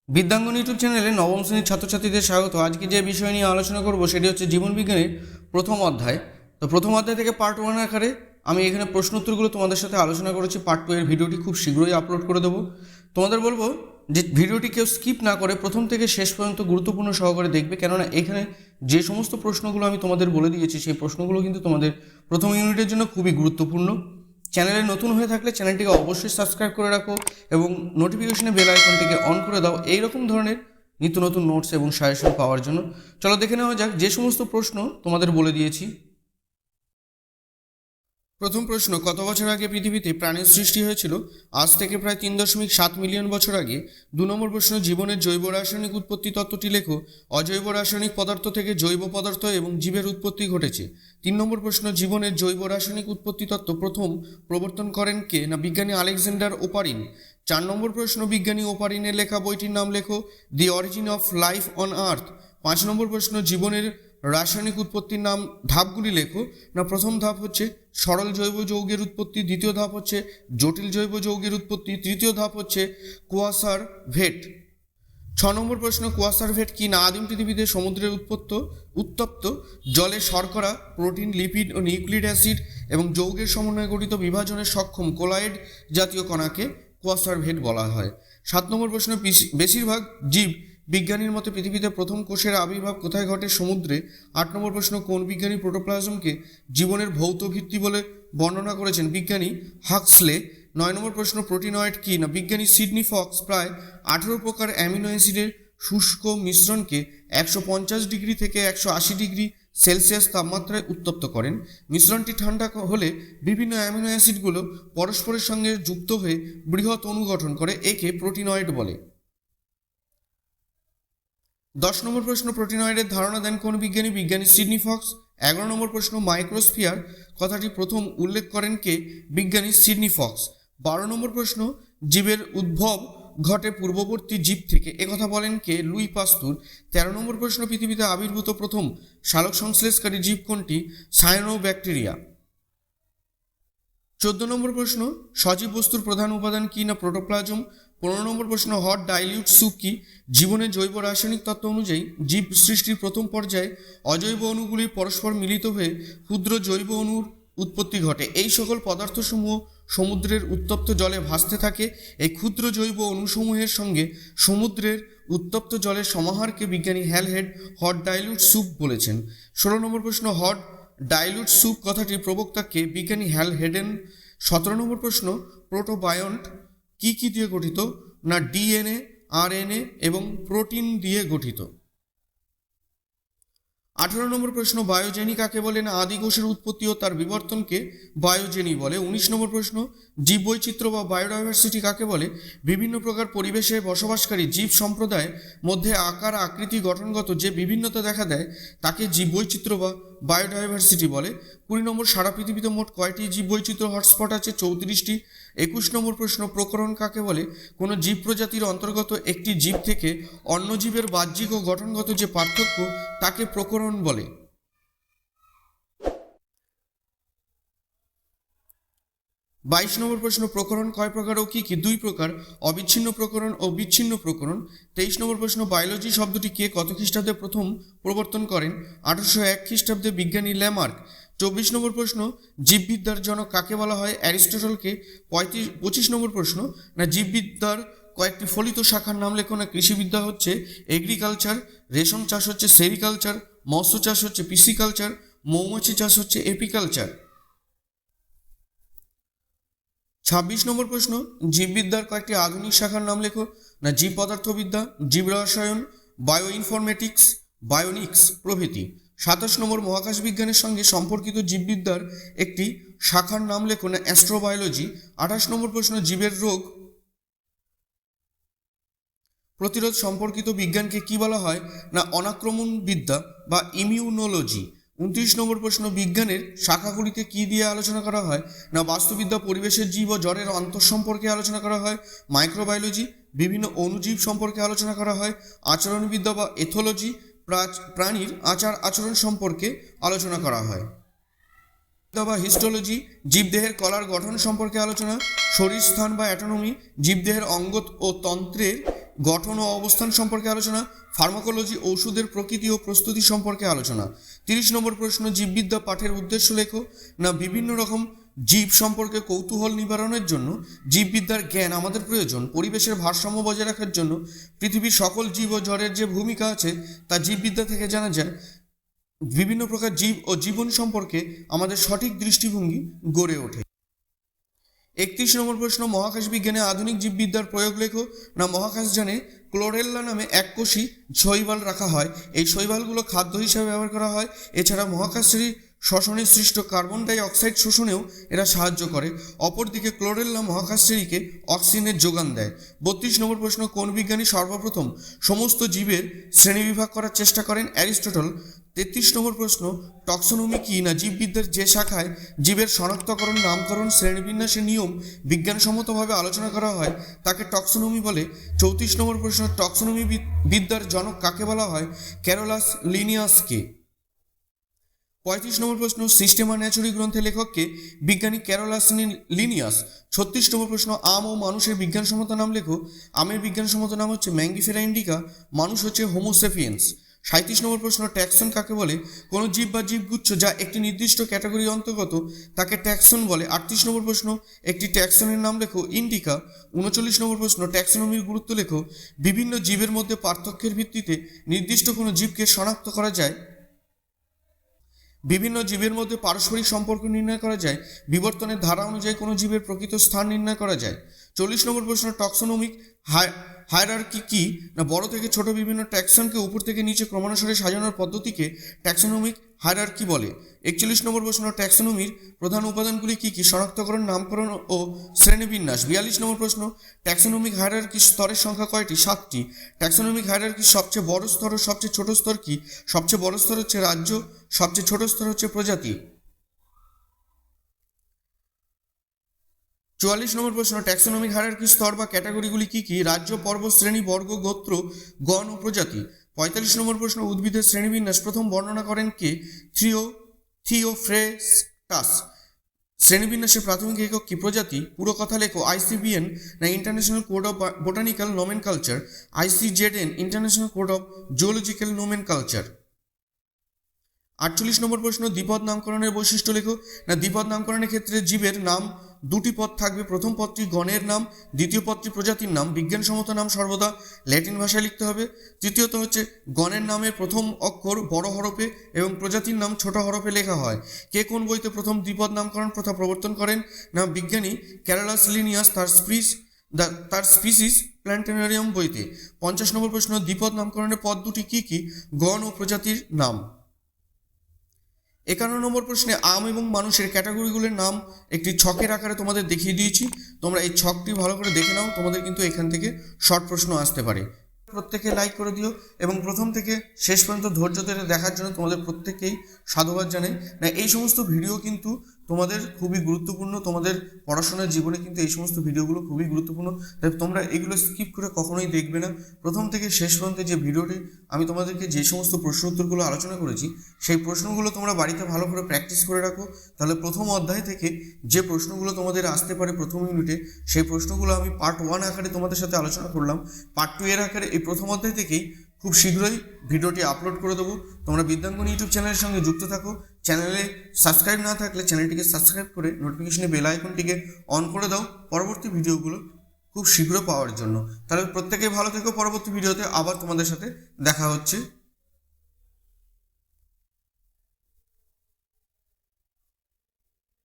বিদ্যাঙ্গন YouTube চ্যানেলে নবম শ্রেণীর ছাত্রছাত্রীদের স্বাগত। আজকে যে বিষয় নিয়ে আলোচনা করব সেটি হচ্ছে জীবন বিজ্ঞানের প্রথম অধ্যায়। তো প্রথম অধ্যায় থেকে পার্ট 1 আকারে আমি এখানে প্রশ্ন উত্তরগুলো তোমাদের সাথে আলোচনা করেছি। পার্ট 2 এর ভিডিওটি খুব শীঘ্রই আপলোড করে দেবো। তোমাদের বলবো যে ভিডিওটি কেউ স্কিপ না করে প্রথম থেকে শেষ পর্যন্ত গুরুত্বপূর্ণ সহকারে দেখবে, কেননা এখানে যে সমস্ত প্রশ্নগুলো আমি তোমাদের বলে দিয়েছি সেই প্রশ্নগুলো কিন্তু তোমাদের প্রথম ইউনিটের জন্য খুবই গুরুত্বপূর্ণ। চ্যানেলে নতুন হয়ে থাকলে চ্যানেলটিকে অবশ্যই সাবস্ক্রাইব করে রাখো এবং নোটিফিকেশনে বেল আইকনটিকে অন করে দাও এই রকম ধরনের নিত্য নতুন নোটস এবং সাজেশন পাওয়ার জন্য। চলো দেখে নেওয়া যাক যে সমস্ত প্রশ্ন তোমাদের বলে দিয়েছি। প্রথম প্রশ্ন, কত বছর আগে পৃথিবীতে প্রাণীর সৃষ্টি হয়েছিল? আজ থেকে প্রায় 3.7 মিলিয়ন বছর আগে। 2 নম্বর প্রশ্ন, জীবনের জৈব রাসায়নিক উৎপত্তি তত্ত্বটি লেখো। অজৈব রাসায়নিক পদার্থ থেকে জৈব পদার্থ এবং জীবের উৎপত্তি ঘটেছে। 3 নম্বর প্রশ্ন, জীবনের জৈব রাসায়নিক উৎপত্তি তত্ত্ব প্রথম প্রবর্তন করেন কে? না বিজ্ঞানী আলেকজান্ডার ওপারিন। 4 নম্বর প্রশ্ন, বিজ্ঞানী ওপারিনের লেখা বইটির নাম লেখো। দি origin of life on earth. 5 নম্বর প্রশ্ন, জীবনের রাসায়নিক উৎপত্তির নাম ধাপগুলি লেখো। না প্রথম ধাপ হচ্ছে সরল জৈব যৌগের উৎপত্তি, দ্বিতীয় ধাপ হচ্ছে জটিল জৈব যৌগের উৎপত্তি, তৃতীয় ধাপ হচ্ছে কুয়াসার ভেট। 6 নম্বর প্রশ্ন, কুয়াসার ভেট কি? না আদিম পৃথিবীতে সমুদ্রের উত্তপ্ত জলে শর্করা, প্রোটিন, লিপিড ও নিউক্লিক অ্যাসিড এবং যৌগের সমন্বয়ে গঠিত বিভাজনের সক্ষম কোলয়েড জাতীয় কণাকে কুয়াসার ভেট বলা হয়। 7 নম্বর প্রশ্ন, বেশিরভাগ জীব বিজ্ঞানীর মতে পৃথিবীতে প্রথম কোষের আবির্ভাব কোথায় ঘটে? সমুদ্রে। 8 নম্বর প্রশ্ন, কোন বিজ্ঞানী প্রোটোপ্লাজমকে জীবনের ভৌত ভিত্তি বলে বর্ণনা করেছেন? বিজ্ঞানী হাক্সলে। 9 নম্বর প্রশ্ন, প্রোটিনয়েড কি? না বিজ্ঞানী সিডনি ফক্স প্রায় 18 প্রকার অ্যামিনো অ্যাসিডের শুষ্ক মিশ্রণকে 150 ডিগ্রি থেকে 180 ডিগ্রি সেলসিয়াস তাপমাত্রায় উত্তপ্ত করেন। মিশ্রণটি ঠান্ডা হলে বিভিন্ন অ্যামিনো অ্যাসিডগুলো পরস্পরের সঙ্গে যুক্ত হয়ে বৃহৎ অণু গঠন করে, একে প্রোটিনয়েড বলে। 10 নম্বর প্রশ্ন, প্রোটিনয়েডের ধারণা দেন কোন বিজ্ঞানী? বিজ্ঞানী সিডনি ফক্স। 11 নম্বর প্রশ্ন, মাইক্রোস্ফিয়ার কথাটি প্রথম উল্লেখ করেন কে? বিজ্ঞানী সিডনি ফক্স। 12 নম্বর প্রশ্ন, জীবের উদ্ভব ঘটে পূর্ববর্তী জীব থেকে, একথা বলেন কে? লুই পাস্তুর। 13 নম্বর প্রশ্ন, পৃথিবীতে আবির্ভূত প্রথম সালোক সংশ্লেষকারী জীব কোনটি? সায়ানোব্যাকটেরিয়া। 14 নম্বর প্রশ্ন, সজীব বস্তুর প্রধান উপাদান কি? না প্রোটোপ্লাজম। 15 নম্বর প্রশ্ন, হট ডাইলিউট স্যুপ কি? জীবনের জৈব রাসায়নিক তত্ত্ব অনুযায়ী জীব সৃষ্টির প্রথম পর্যায়ে অজৈব অণুগুলি পরস্পর মিলিত হয়ে ক্ষুদ্র জৈব অণুর উৎপত্তি ঘটে। এই সকল পদার্থসমূহ সমুদ্রের উত্তপ্ত জলে ভাসতে থাকে। এই ক্ষুদ্র জৈব অণুসমূহের সঙ্গে সমুদ্রের উত্তপ্ত জলের সমাহারকে বিজ্ঞানী হ্যালহেড হট ডাইলিউট স্যুপ বলেছেন। 16 নম্বর প্রশ্ন, হট ডাইলুট স্যুপ কথাটির প্রবক্তা কে? বিজ্ঞানী হ্যাল হেডেন। 17 নম্বর প্রশ্ন, প্রোটোবায়ন্ট কি কি দিয়ে গঠিত? না ডিএনএ, আরএনএ এবং প্রোটিন দিয়ে গঠিত। 18 নম্বর প্রশ্ন, বায়োজেনি কাকে বলে? না আদি কোষের উৎপত্তি ও তার বিবর্তনকে বায়োজেনি বলে। 19 নম্বর প্রশ্ন, জীব বৈচিত্র্য বা বায়োডাইভার্সিটি কাকে বলে? বিভিন্ন প্রকার পরিবেশে বসবাসকারী জীব সম্প্রদায়ের মধ্যে আকার, আকৃতি, গঠনগত যে বিভিন্নতা দেখা দেয় তাকে জীব বৈচিত্র্য বা বায়োডাইভার্সিটি বলে। 20 নম্বর, সারা পৃথিবীতে মোট কয়টি জীব বৈচিত্র্য হটস্পট আছে? 34টি। 21 নম্বর প্রশ্ন, প্রকরণ কাকে বলে? কোনো জীব প্রজাতির অন্তর্গত একটি জীব থেকে অন্য জীবের বাহ্যিক ও গঠনগত যে পার্থক্য তাকে প্রকরণ বলে। 22 নম্বর প্রশ্ন, প্রকরণ কয় প্রকার ও কি কি? 2 প্রকার, অবিচ্ছিন্ন প্রকরণ ও বিচ্ছিন্ন প্রকরণ। 23 নম্বর প্রশ্ন, বায়োলজি শব্দটি কে কত খ্রিস্টাব্দে প্রথম প্রবর্তন করেন? 1801 খ্রিস্টাব্দে বিজ্ঞানী ল্যামার্ক। 24 নম্বর প্রশ্ন, জীববিদ্যার জনক কাকে বলা হয়? অ্যারিস্টটলকে। 25 নম্বর প্রশ্ন, না জীববিদ্যার কয়েকটি ফলিত শাখার নাম লেখো। না কৃষিবিদ্যা হচ্ছে এগ্রিকালচার, রেশম চাষ হচ্ছে সেরিকালচার, মৎস্য চাষ হচ্ছে পিসিকালচার, মৌমাছি চাষ হচ্ছে এপিকালচার। 26 নম্বর প্রশ্ন, জীববিদ্যার কয়েকটি আধুনিক শাখার নাম লেখো। না জীব পদার্থবিদ্যা, জীব রসায়ন, বায়ো ইনফরমেটিক্স, বায়োনিক্স প্রভৃতি। 27 নম্বর, মহাকাশ বিজ্ঞানের সঙ্গে সম্পর্কিত জীববিদ্যার একটি শাখার নাম লেখো। না অ্যাস্ট্রোবায়োলজি। 28 নম্বর প্রশ্ন, জীবের রোগ প্রতিরোধ সম্পর্কিত বিজ্ঞানকে কি বলা হয়? না অনাক্রমণ বিদ্যা বা ইমিউনোলজি। 29 নম্বর প্রশ্ন, বিজ্ঞানের শাখাগুলিতে কি দিয়ে আলোচনা করা হয়? না বাস্তুবিদ্যা, পরিবেশের জীব ও জড়ের অন্তর সম্পর্কে আলোচনা করা হয়। মাইক্রোবায়োলজি, বিভিন্ন অণুজীব সম্পর্কে আলোচনা করা হয়। আচরণবিদ্যা বা এথোলজি, প্রাণীর আচার আচরণ সম্পর্কে আলোচনা করা হয়। বা হিস্টোলজি, জীবদেহের কলার গঠন সম্পর্কে আলোচনা। শরীর স্থান বা অ্যাটনমি, জীবদেহের অঙ্গ ও তন্ত্রের গঠন ও অবস্থান সম্পর্কে আলোচনা, ফার্মাকোলজি ঔষধের প্রকৃতি ও প্রস্তুতি সম্পর্কে আলোচনা। 30 নম্বর প্রশ্ন, জীববিদ্যা পাঠের উদ্দেশ্য লেখো। না বিভিন্ন রকম জীব সম্পর্কে কৌতূহল নিবারণের জন্য জীববিদ্যার জ্ঞান আমাদের প্রয়োজন। পরিবেশের ভারসাম্য বজায় রাখার জন্য পৃথিবীর সকল জীব ও জড়ের যে ভূমিকা আছে তা জীববিদ্যা থেকে জানা যায়। বিভিন্ন প্রকার জীব ও জীবন সম্পর্কে আমাদের সঠিক দৃষ্টিভঙ্গি গড়ে ওঠে। 31 নম্বর প্রশ্ন, মহাকাশ বিজ্ঞানে আধুনিক জীববিদ্যার প্রয়োগ লেখো। না মহাকাশযানে ক্লোরেল্লা নামে এককোষী শৈবাল রাখা হয়। এই শৈবালগুলো খাদ্য হিসাবে ব্যবহার করা হয়। এছাড়া মহাকাশের শ্বসনে সৃষ্ট কার্বন ডাই অক্সাইড শোষণেও এরা সাহায্য করে। অপরদিকে ক্লোরেল্লা মহাকাশচারীকে অক্সিজেনের যোগান দেয়। 32 নম্বর প্রশ্ন, কোন বিজ্ঞানী সর্বপ্রথম সমস্ত জীবের শ্রেণীবিভাগ করার চেষ্টা করেন? অ্যারিস্টটল। 33 নম্বর প্রশ্ন, টক্সোনমি কি? না জীববিদ্যার যে শাখায় জীবের শনাক্তকরণ, নামকরণ, শ্রেণীবিন্যাসের নিয়ম বিজ্ঞানসম্মতভাবে আলোচনা করা হয় তাকে টক্সোনমি বলে। 34 নম্বর প্রশ্ন, টক্সোনমি বিদ্যার জনক কাকে বলা হয়? ক্যারোলাস লিনিয়াসকে। 35 নম্বর প্রশ্ন, সিস্টেমা ন্যাচুরি গ্রন্থের লেখককে? বিজ্ঞানী ক্যারোলাস লিনিয়াস। 36 নম্বর প্রশ্ন, আম ও মানুষের বিজ্ঞানসম্মত নাম লেখো। আমের বিজ্ঞানসম্মত নাম হচ্ছে ম্যাঙ্গিফেরা ইন্ডিকা, মানুষ হচ্ছে হোমোসেপিয়েন্স। 37 নম্বর প্রশ্ন, ট্যাক্সন কাকে বলে? কোনো জীব বা জীবগুচ্ছ যা একটি নির্দিষ্ট ক্যাটাগরির অন্তর্গত তাকে ট্যাক্সন বলে। 38 নম্বর প্রশ্ন, একটি ট্যাক্সনের নাম লেখো। ইন্ডিকা। 39 নম্বর প্রশ্ন, ট্যাক্সোনমির গুরুত্ব লেখো। বিভিন্ন জীবের মধ্যে পার্থক্যের ভিত্তিতে নির্দিষ্ট কোনো জীবকে শনাক্ত করা যায়। বিভিন্ন জীবের মধ্যে পারস্পরিক সম্পর্ক নির্ণয় করা যায়। বিবর্তনের ধারা অনুযায়ী কোনো জীবের প্রকৃত স্থান নির্ণয় করা যায়। 40 নম্বর প্রশ্ন, টক্সোনমিক হায়ারার্কি কি? না বড় থেকে ছোট বিভিন্ন ট্যাক্সনকে উপর থেকে নিচে ক্রমানুসারে সাজানোর পদ্ধতিকে ট্যাক্সোনমিক হায়ারার্কি বলে। 41 নম্বর প্রশ্ন, ট্যাক্সোনমির প্রধান উপাদানগুলি কি কি? শনাক্তকরণ, নামকরণ ও শ্রেণীবিন্যাস। 42 নম্বর প্রশ্ন, ট্যাক্সোনমিক হায়ারার্কির স্তরের সংখ্যা কয়টি? 7টি। ট্যাক্সোনমিক হায়ারার্কির সবচেয়ে বড় স্তর ও সবচেয়ে ছোট স্তর কি? সবচেয়ে বড় স্তর হচ্ছে রাজ্য, সবচেয়ে ছোট স্তর হচ্ছে প্রজাতি। 44 নম্বর প্রশ্ন, ট্যাক্সোনমিক হায়ারার্কির স্তর বা ক্যাটাগরিগুলি কি কি? রাজ্য, পর্বত, শ্রেণী, বর্গ, গোত্র, গণ ও প্রজাতি। 45 নম্বর প্রশ্ন, উদ্ভিদের শ্রেণীবিন্যাস প্রথম বর্ণনা করেন কে? থিওফ্রেস্টাস। শ্রেণীবিন্যাসের প্রাথমিক একক কি? প্রজাতি। পুরো কথা লেখো। ICBN না international code of botanical nomenclature. ICZN international code of zoological nomenclature. 48 number প্রশ্ন, দ্বিপদ নামকরণের বৈশিষ্ট্য লেখো। না দ্বিপদ নামকরণের ক্ষেত্রে জীবের নাম দুটি পদ থাকবে। প্রথম পদটি গণের নাম, দ্বিতীয় পদটি প্রজাতির নাম। বিজ্ঞানসম্মত নাম সর্বদা ল্যাটিন ভাষায় লিখতে হবে। তৃতীয়ত হচ্ছে গণের নামের প্রথম অক্ষর বড় হরফে এবং প্রজাতির নাম ছোট হরফে লেখা হয়। কে কোন বইতে প্রথম দ্বিপদ নামকরণ প্রথা প্রবর্তন করেন? না বিজ্ঞানী ক্যারোলাস লিনিয়াস তার স্পিসিস প্ল্যান্টেনারিয়াম বইতে। 50 নম্বর প্রশ্ন, দ্বিপদ নামকরণের পদ দুটি কি কি? গণ ও প্রজাতির নাম। 51 নম্বর প্রশ্নে আম এবং মানুষের ক্যাটাগরিগুলোর নাম একটি ছকের আকারে তোমাদের দেখিয়ে দিয়েছি। তোমরা এই ছকটি ভালো করে দেখে নাও, তোমাদের কিন্তু এখান থেকে শর্ট প্রশ্ন আসতে পারে। প্রত্যেকে লাইক করে দিও এবং প্রথম থেকে শেষ পর্যন্ত ধৈর্য ধরে দেখার জন্য তোমাদের প্রত্যেককেই সাধুবাদ জানাই। না এই সমস্ত ভিডিও কিন্তু তোমাদের খুবই গুরুত্বপূর্ণ, তোমাদের পড়াশোনার জীবনে কিন্তু এই সমস্ত ভিডিওগুলো খুবই গুরুত্বপূর্ণ। তাই তোমরা এগুলো স্কিপ করে কখনোই দেখবে না। প্রথম থেকে শেষ পর্যন্ত যে ভিডিওটি আমি তোমাদেরকে যে সমস্ত প্রশ্ন উত্তরগুলো আলোচনা করেছি সেই প্রশ্নগুলো তোমরা বাড়িতে ভালো করে প্র্যাকটিস করে রাখো। তাহলে প্রথম অধ্যায় থেকে যে প্রশ্নগুলো তোমাদের আসতে পারে প্রথম ইউনিটে, সেই প্রশ্নগুলো আমি পার্ট 1 আকারে তোমাদের সাথে আলোচনা করলাম। পার্ট 2 এর আকারে এই প্রথম অধ্যায় থেকেই খুব শীঘ্রই ভিডিওটি আপলোড করে দেবো। তোমরা বিদ্যাঙ্গনী ইউটিউব চ্যানেলের সঙ্গে যুক্ত থাকো। চ্যানেলে সাবস্ক্রাইব না থাকলে চ্যানেলটিকে সাবস্ক্রাইব করে নোটিফিকেশনে বেল আইকনটিকে অন করে দাও পরবর্তী ভিডিওগুলো খুব শীঘ্র পাওয়ার জন্য। তাহলে প্রত্যেকেই ভালো থেকো। পরবর্তী ভিডিওতে আবার তোমাদের সাথে দেখা হচ্ছে।